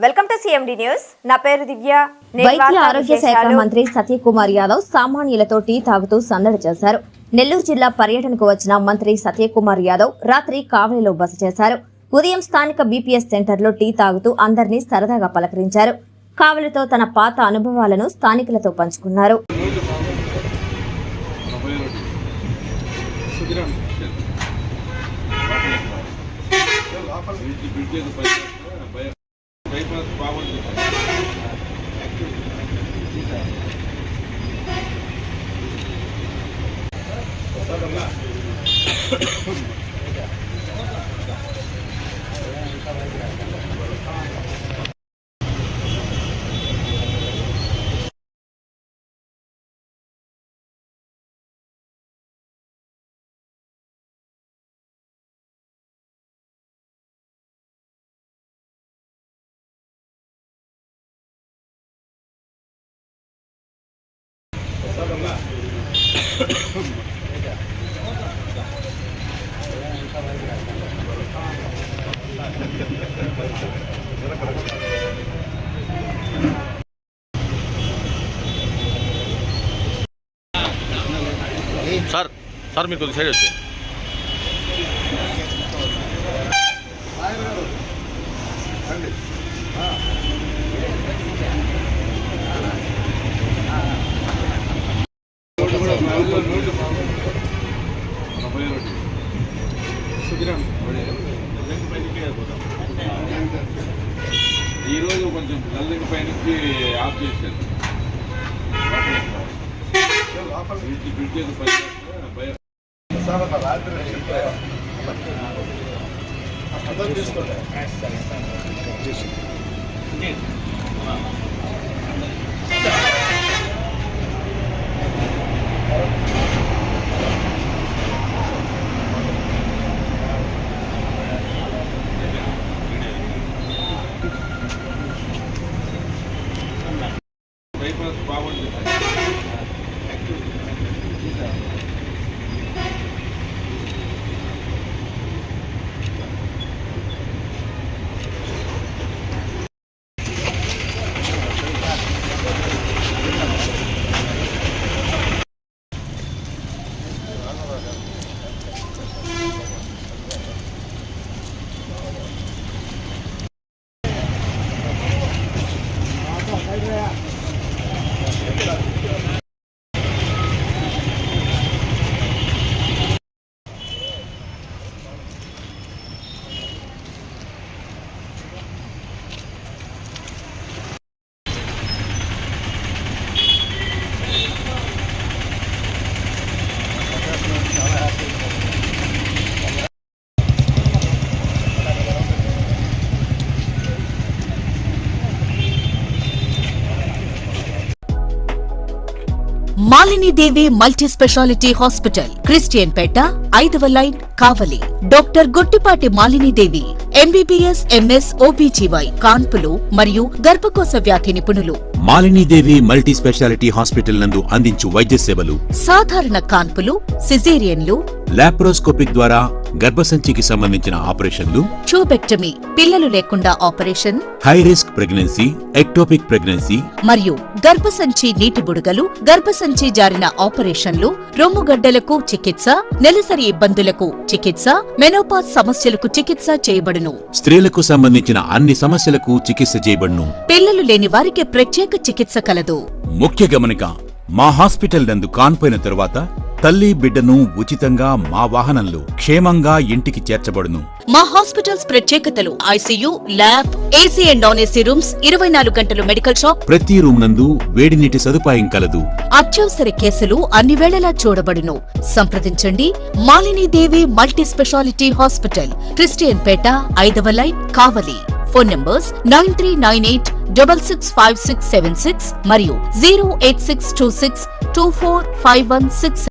Welcome to CMD news. నా పేరు దివ్య. వైద్య ఆరోగ్య శాఖ మంత్రి సత్యకుమార్ యాదవ్ సామాన్యులతో టీ తాగుతూ సందడి చేశారు. నెల్లూరు జిల్లా పర్యటనకు వచ్చిన మంత్రి సత్యకుమార్ యాదవ్ రాత్రి కావలిలో బస చేశారు. ఉదయం స్థానిక బీపీఎస్ సెంటర్లో టీ తాగుతూ అందరినీ సరదాగా పలకరించారు. కావలితో తన పాత అనుభవాలను స్థానికులతో పంచుకున్నారు. సార్ మీరు కొద్ది సైడ్ వచ్చి ఈరోజు కొంచెం నల్లింగ్ పైనుంచి ఆఫ్ చేశాను. బైపాస్ బాగుంది. Malinidevi multi speciality hospital, Christian Peta, 5వ line, Kavali. Doctor Gottipati Malinidevi MBBS, MS, OBGY, కాన్పులు మరియు గర్భకోశ వ్యాధి నిపుణులు. మాలినీదేవి మల్టీ స్పెషాలిటీ హాస్పిటల్ నందు అందించు వైద్య సేవలు: సాధారణ కాన్పులు, సిజేరియన్లు, లాప్రోస్కోపిక్ ద్వారా గర్భసంచికి సంబంధించిన ఆపరేషన్లు, ట్యూబెక్టమీ, పిల్లలు లేకుండా operation, high risk pregnancy, ectopic pregnancy మరియు గర్భసంచి నీటి బుడగలు, గర్భసంచి జారిన ఆపరేషన్లు, రొమ్ముగడ్డలకు చికిత్స, నెలసరి ఇబ్బందులకు చికిత్స, మెనోపాజ్ సమస్యలకు చికిత్స చేయబడును. స్త్రీలకు సంబంధించిన అన్ని సమస్యలకు చికిత్స చేయబడును. పిల్లలు లేని వారికి ప్రత్యేక చికిత్స కలదు. ముఖ్య గమనిక: మా హాస్పిటల్ నందు కాన్పోయిన తరువాత తల్లి బిడ్డను ఉచితంగా మా వాహనంలో క్షేమంగా ఇంటికి చేర్చబడును. మా హాస్పిటల్స్ ప్రత్యేకతలు: ICU, lab, AC and non AC rooms, 24 గంటలు మెడికల్ షాప్, ప్రతి రూమ్ నందు వేడి నీటి సదుపాయం కలదు. అత్యవసర కేసులు అన్ని వేళలా చూడబడును. సంప్రదించండి. Malinidevi multi speciality hospital, Christian Peta, 5వ లైన్, కావలి. ఫోన్ నంబర్స్ 9398665676 మరియు 08626245166.